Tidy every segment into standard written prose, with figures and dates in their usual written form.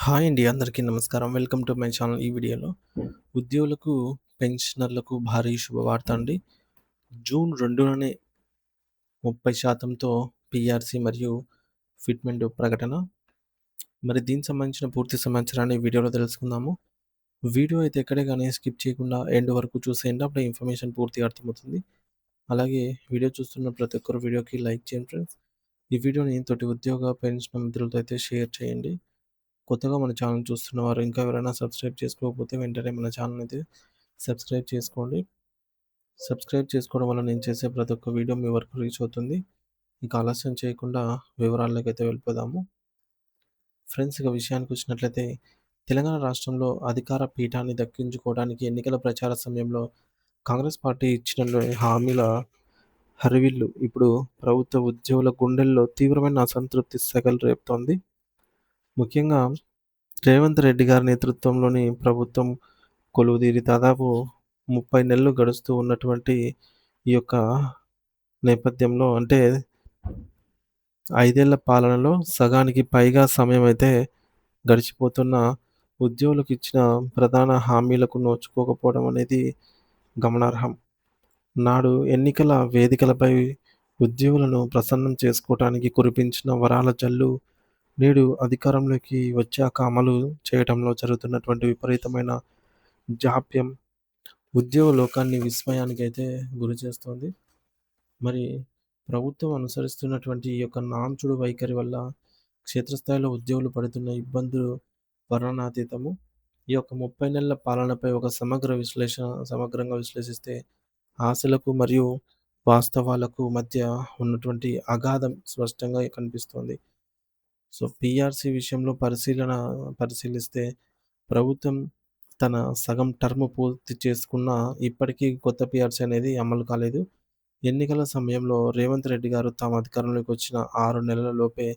Hi అండి. అందరికీ నమస్కారం. Welcome to my channel. ఈ వీడియోలో ఉద్యోగులకు, పెన్షనర్లకు భారీ శుభవార్త అండి. జూన్ 2నే 30%తో పీఆర్సీ మరియు ఫిట్‌మెంట్ ప్రకటన. మరి దీనికి సంబంధించిన పూర్తి సమాచారాన్ని ఈ వీడియోలో తెలుసుకుందాము. వీడియో అయితే ఎక్కడే గాని స్కిప్ చేయకుండా ఎండ్ వరకు చూసేయండి. అప్పుడే ఇన్ఫర్మేషన్ పూర్తిగా అర్థమవుతుంది. అలాగే వీడియో చూస్తున్న ప్రతి ఒక్కరు వీడియోకి లైక్ చేయండి ఫ్రెండ్స్. ఈ వీడియోని తోటి ఉద్యోగ, పెన్షన్ మిత్రులతో అయితే షేర్ చేయండి. కొత్తగా మన ఛానల్ చూస్తున్నవారు ఇంకా ఎవరైనా సబ్స్క్రైబ్ చేసుకోకపోతే వెంటనే మన ఛానల్ అయితే సబ్స్క్రైబ్ చేసుకోండి. సబ్స్క్రైబ్ చేసుకోవడం వల్ల నేను చేసే ప్రతి ఒక్క వీడియో మీ వరకు రీచ్ అవుతుంది. ఇక ఆలస్యం చేయకుండా వివరాల్లోకైతే వెళ్ళిపోదాము. ఫ్రెండ్స్, ఇక విషయానికి వచ్చినట్లయితే తెలంగాణ రాష్ట్రంలో అధికార పీఠాన్ని దక్కించుకోవడానికి ఎన్నికల ప్రచార సమయంలో కాంగ్రెస్ పార్టీ ఇచ్చిన హామీల హరివిల్లు ఇప్పుడు ప్రభుత్వ ఉద్యోగుల గుండెల్లో తీవ్రమైన అసంతృప్తి సెగలు రేపుతోంది. ముఖ్యంగా రేవంత్ రెడ్డి గారి నేతృత్వంలోని ప్రభుత్వం కొలువుదీరి దాదాపు 30 నెలలు గడుస్తూ ఉన్నటువంటి ఈ యొక్క నేపథ్యంలో అంటే 5 ఏళ్ల పాలనలో సగానికి పైగా సమయమైతే గడిచిపోతున్న ఉద్యోగులకు ఇచ్చిన ప్రధాన హామీలకు నోచుకోకపోవడం అనేది గమనార్హం. నాడు ఎన్నికల వేదికలపై ఉద్యోగులను ప్రసన్నం చేసుకోవటానికి కురిపించిన వరాల జల్లు నేడు అధికారంలోకి వచ్చాక అమలు చేయటంలో జరుగుతున్నటువంటి విపరీతమైన జాప్యం ఉద్యోగ లోకాన్ని విస్మయానికైతే గురిచేస్తోంది. మరి ప్రభుత్వం అనుసరిస్తున్నటువంటి ఈ యొక్క నాంచుడు వైఖరి వల్ల క్షేత్రస్థాయిలో ఉద్యోగులు పడుతున్న ఇబ్బందులు వర్ణనాతీతము. ఈ యొక్క 30 నెలల పాలనపై ఒక సమగ్రంగా విశ్లేషిస్తే ఆశలకు మరియు వాస్తవాలకు మధ్య ఉన్నటువంటి అగాధం స్పష్టంగా కనిపిస్తోంది. సో, పీఆర్సీ విషయంలో పరిశీలిస్తే ప్రభుత్వం తన సగం టర్మ్ పూర్తి చేసుకున్నా ఇప్పటికీ కొత్త పీఆర్సీ అనేది అమలు కాలేదు. ఎన్నికల సమయంలో రేవంత్ రెడ్డి గారు తాము అధికారంలోకి వచ్చిన 6 నెలల లోపే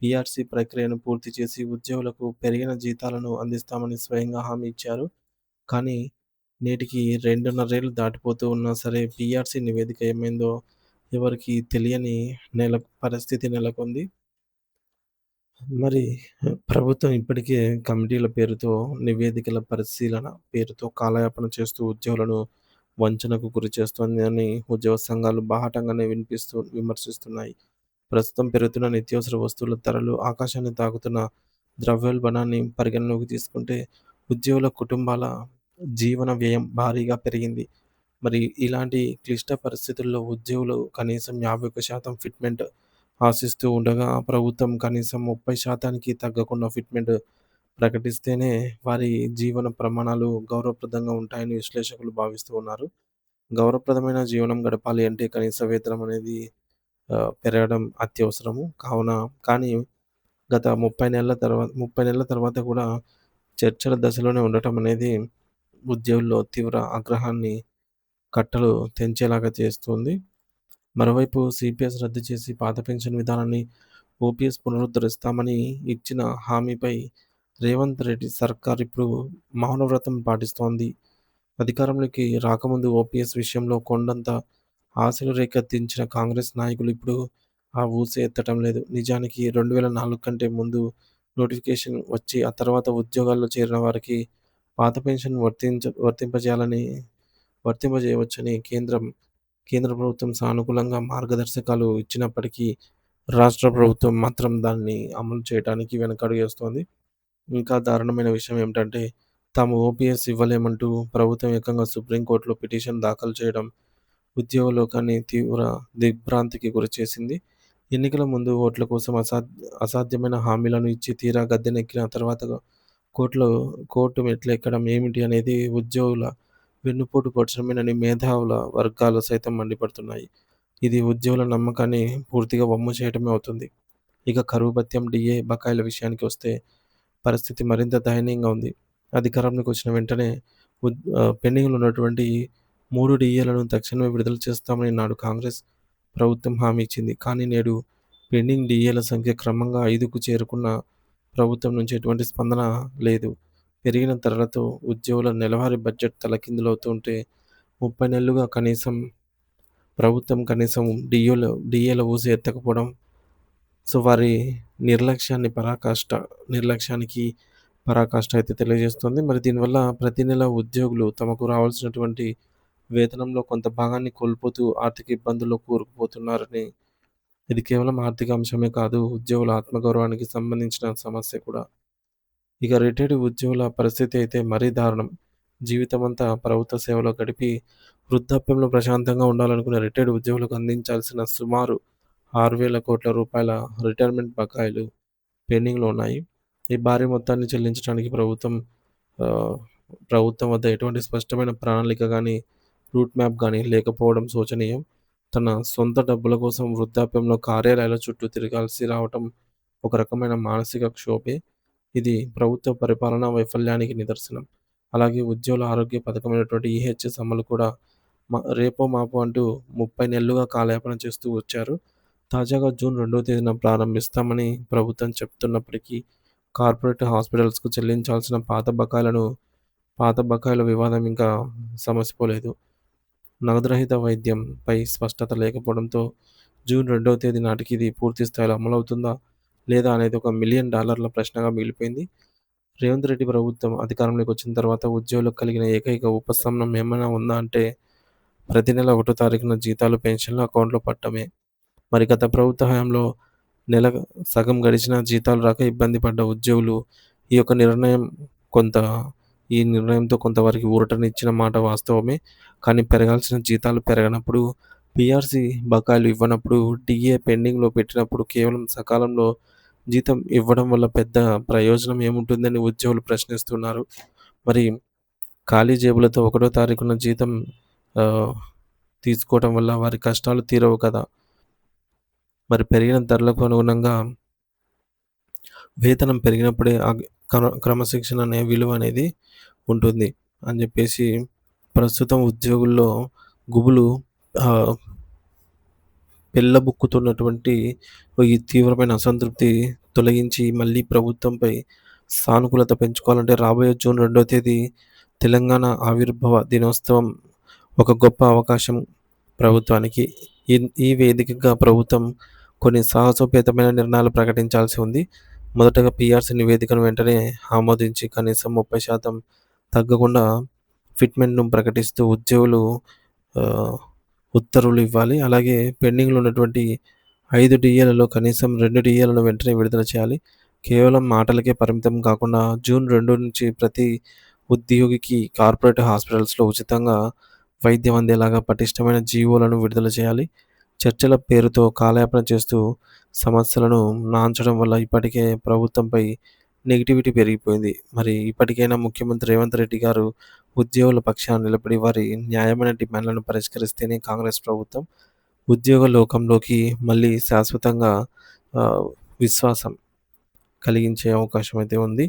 పీఆర్సీ ప్రక్రియను పూర్తి చేసి ఉద్యోగులకు పెరిగిన జీతాలను అందిస్తామని స్వయంగా హామీ ఇచ్చారు. కానీ నేటికి 2.5 ఏళ్లు దాటిపోతూ ఉన్నా సరే పీఆర్సీ నివేదిక ఏమైందో ఎవరికీ తెలియని పరిస్థితి నెలకొంది. మరి ప్రభుత్వం ఇప్పటికే కమిటీల పేరుతో, నివేదికల పరిశీలన పేరుతో కాలయాపన చేస్తూ ఉద్యోగులను వంచనకు గురిచేస్తోంది అని ఉద్యోగ సంఘాలు బాహాటంగానే విమర్శిస్తున్నాయి. ప్రస్తుతం పెరుగుతున్న నిత్యావసర వస్తువుల ధరలు, ఆకాశాన్ని తాకుతున్న ద్రవ్యోల్బణాన్ని పరిగణలోకి తీసుకుంటే ఉద్యోగుల కుటుంబాల జీవన వ్యయం భారీగా పెరిగింది. మరి ఇలాంటి క్లిష్ట పరిస్థితుల్లో ఉద్యోగులు కనీసం 51% ఫిట్‌మెంట్ ఆశిస్తూ ఉండగా, ప్రభుత్వం కనీసం 30%కి తగ్గకుండా ఫిట్‌మెంట్ ప్రకటిస్తేనే వారి జీవన ప్రమాణాలు గౌరవప్రదంగా ఉంటాయని విశ్లేషకులు భావిస్తూ ఉన్నారు. గౌరవప్రదమైన జీవనం గడపాలి అంటే కనీస వేతనం అనేది పెరగడం అత్యవసరము. కానీ గత 30 నెలల తర్వాత కూడా చర్చల దశలోనే ఉండటం అనేది ఉద్యోగుల్లో తీవ్ర ఆగ్రహాన్ని కట్టలు తెంచేలాగా చేస్తుంది. మరోవైపు సీపీఎస్ రద్దు చేసి పాత పెన్షన్ విధానాన్ని ఓపీఎస్ పునరుద్ధరిస్తామని ఇచ్చిన హామీపై రేవంత్ రెడ్డి సర్కార్ ఇప్పుడు మౌనవ్రతం పాటిస్తోంది. అధికారంలోకి రాకముందు ఓపీఎస్ విషయంలో కొండంత ఆశలు రేకెత్తించిన కాంగ్రెస్ నాయకులు ఇప్పుడు ఆ ఊసే ఎత్తటం లేదు. నిజానికి 2004 కంటే ముందు నోటిఫికేషన్ వచ్చి ఆ తర్వాత ఉద్యోగాల్లో చేరిన వారికి పాత పెన్షన్ వర్తింపజేయవచ్చని కేంద్ర ప్రభుత్వం సానుకూలంగా మార్గదర్శకాలు ఇచ్చినప్పటికీ రాష్ట్ర ప్రభుత్వం మాత్రం దాన్ని అమలు చేయడానికి వెనకడుగేస్తోంది. ఇంకా దారుణమైన విషయం ఏమిటంటే తాము ఓపీఎస్ ఇవ్వలేమంటూ ప్రభుత్వం ఏకంగా సుప్రీంకోర్టులో పిటిషన్ దాఖలు చేయడం ఉద్యోగ లోకాన్ని తీవ్ర దిగ్భ్రాంతికి గురిచేసింది. ఎన్నికల ముందు ఓట్ల కోసం అసాధ్యమైన హామీలను ఇచ్చి తీరా గద్దెనెక్కిన తర్వాత కోర్టులో కోర్టు మెట్లెక్కడం ఏమిటి అనేది ఉద్యోగుల వెన్నుపోటు పొడచడమేనని మేధావుల వర్గాలు సైతం మండిపడుతున్నాయి. ఇది ఉద్యోగుల నమ్మకాన్ని పూర్తిగా వమ్ము చేయడమే అవుతుంది. ఇక కరువు భత్యం, డీఏ బకాయిల విషయానికి వస్తే పరిస్థితి మరింత దయనీయంగా ఉంది. అధికారంలోకి వచ్చిన వెంటనే పెండింగ్‌లో ఉన్నటువంటి 3 డీఏలను తక్షణమే విడుదల చేస్తామని నాడు కాంగ్రెస్ ప్రభుత్వం హామీ ఇచ్చింది. కానీ నేడు పెండింగ్ డీఏల సంఖ్య క్రమంగా 5కు చేరుకున్న ప్రభుత్వం నుంచి ఎటువంటి స్పందన లేదు. పెరిగిన ధరలతో ఉద్యోగుల నెలవారీ బడ్జెట్ తలకిందులవుతుంటే 30 నెలలుగా ప్రభుత్వం కనీసం డీఏల ఊసు ఎత్తకపోవడం, సో, వారి నిర్లక్ష్యానికి పరాకాష్ట అయితే తెలియజేస్తుంది. మరి దీనివల్ల ప్రతి నెల ఉద్యోగులు తమకు రావాల్సినటువంటి వేతనంలో కొంత భాగాన్ని కోల్పోతూ ఆర్థిక ఇబ్బందుల్లో కూరుకుపోతున్నారని, ఇది కేవలం ఆర్థిక అంశమే కాదు, ఉద్యోగుల ఆత్మగౌరవానికి సంబంధించిన సమస్య కూడా. ఇక రిటైర్డ్ ఉద్యోగుల పరిస్థితి అయితే మరీ దారుణం. జీవితమంతా ప్రభుత్వ సేవలో గడిపి వృద్ధాప్యంలో ప్రశాంతంగా ఉండాలనుకునే రిటైర్డ్ ఉద్యోగులకు అందించాల్సిన సుమారు రూ. 6,000,00,00,000 రిటైర్మెంట్ బకాయిలు పెండింగ్‌లో ఉన్నాయి. ఈ భారీ మొత్తాన్ని చెల్లించడానికి ఆహ్, ప్రభుత్వం వద్ద ఎటువంటి స్పష్టమైన ప్రణాళిక గాని, రూట్ మ్యాప్ గాని లేకపోవడం శోచనీయం. తన సొంత డబ్బుల కోసం వృద్ధాప్యంలో కార్యాలయాల చుట్టూ తిరగాల్సి రావటం ఒక రకమైన మానసిక క్షోభే. ఇది ప్రభుత్వ పరిపాలనా వైఫల్యానికి నిదర్శనం. అలాగే ఉద్యోగుల ఆరోగ్య పథకమైనటువంటి ఈహెచ్ఎస్ అమలు కూడా రేపో మాపో అంటూ 30 నెలలుగా కాలయాపన చేస్తూ వచ్చారు. తాజాగా జూన్ 2వ తేదీన ప్రారంభిస్తామని ప్రభుత్వం చెప్తున్నప్పటికీ, కార్పొరేట్ హాస్పిటల్స్‌కు చెల్లించాల్సిన పాత బకాయిల వివాదం ఇంకా సమసిపోలేదు. నగదురహిత వైద్యంపై స్పష్టత లేకపోవడంతో జూన్ 2వ తేదీ నాటికి ఇది పూర్తి స్థాయిలో అమలవుతుందా? లేదా? అనేది ఒక $1,000,000 ప్రశ్నగా మిగిలిపోయింది. రేవంత్ రెడ్డి ప్రభుత్వం అధికారంలోకి వచ్చిన తర్వాత ఉద్యోగులకు కలిగిన ఏకైక ఉపశమనం ఏమైనా ఉందా అంటే, ప్రతి నెల 1 తారీఖున జీతాలు, పెన్షన్లు అకౌంట్‌లో పడటమే. మరి గత ప్రభుత్వ హయాంలో నెల సగం గడిచినా జీతాలు రాక ఇబ్బంది పడ్డ ఉద్యోగులు ఈ యొక్క కొంత ఈ నిర్ణయంతో కొంతవరకు ఊరటనిచ్చిన మాట వాస్తవమే. కానీ పెరగాల్సిన జీతాలు పెరగనప్పుడు, పీఆర్సీ బకాయిలు ఇవ్వనప్పుడు, డీఏ పెండింగ్‌లో పెట్టినప్పుడు కేవలం సకాలంలో జీతం ఇవ్వడం వల్ల పెద్ద ప్రయోజనం ఏముంటుందని ఉద్యోగులు ప్రశ్నిస్తున్నారు. మరి ఖాళీ జేబులతో 1 తారీఖున జీతం ఆహ్, తీసుకోవటం వల్ల వారి కష్టాలు తీరవు కదా! మరి పెరిగిన ధరలకు అనుగుణంగా వేతనం పెరిగినప్పుడే క్రమశిక్షణ అనే విలువ అనేది ఉంటుంది అని జెప్పేసి ప్రస్తుతం ఉద్యోగుల్లో గుబులు ఆహ్, పెల్లబుక్కుతున్నటువంటి ఈ తీవ్రమైన అసంతృప్తి తొలగించి మళ్ళీ ప్రభుత్వంపై సానుకూలత పెంచుకోవాలంటే రాబోయే జూన్ 2వ తేదీ తెలంగాణ ఆవిర్భావ దినోత్సవం ఒక గొప్ప అవకాశం ప్రభుత్వానికి. ఈ ఈ వేదికగా ప్రభుత్వం కొన్ని సాహసోపేతమైన నిర్ణయాలు ప్రకటించాల్సి ఉంది. మొదటగా పీఆర్సీ నివేదికను వెంటనే ఆమోదించి కనీసం 30% తగ్గకుండా ఫిట్‌మెంట్‌ను ప్రకటిస్తూ ఉద్యోగులు ఆహ్, ఉత్తర్వులు ఇవ్వాలి. అలాగే పెండింగ్‌లో ఉన్నటువంటి 5 డీఏలలో కనీసం 2 డీఏలను వెంటనే విడుదల చేయాలి. కేవలం మాటలకే పరిమితం కాకుండా జూన్ 2 నుంచి ప్రతి ఉద్యోగికి కార్పొరేట్ హాస్పిటల్స్‌లో ఉచితంగా వైద్యం అందేలాగా పటిష్టమైన జీవోలను విడుదల చేయాలి. చర్చల పేరుతో కాలయాపన చేస్తూ సమస్యలను నాన్చడం వల్ల ఇప్పటికే ప్రభుత్వంపై నెగటివిటీ పెరిగిపోయింది. మరి ఇప్పటికైనా ముఖ్యమంత్రి రేవంత్ రెడ్డి గారు ఉద్యోగుల పక్షాన నిలబడి వారి న్యాయమైన డిమాండ్లను పరిష్కరిస్తేనే కాంగ్రెస్ ప్రభుత్వం ఉద్యోగ లోకంలోకి మళ్ళీ శాశ్వతంగా ఆహ్, విశ్వాసం కలిగించే అవకాశం అయితే ఉంది.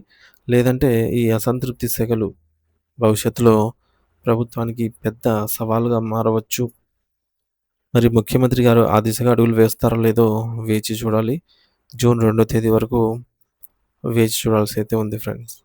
లేదంటే ఈ అసంతృప్తి సెగలు భవిష్యత్తులో ప్రభుత్వానికి పెద్ద సవాలుగా మారవచ్చు. మరి ముఖ్యమంత్రి గారు ఆ దిశగా అడుగులు వేస్తారో లేదో వేచి చూడాలి. జూన్ 2వ తేదీ వరకు వేచి చూడాల్సి అయితే ఉంది ఫ్రెండ్స్.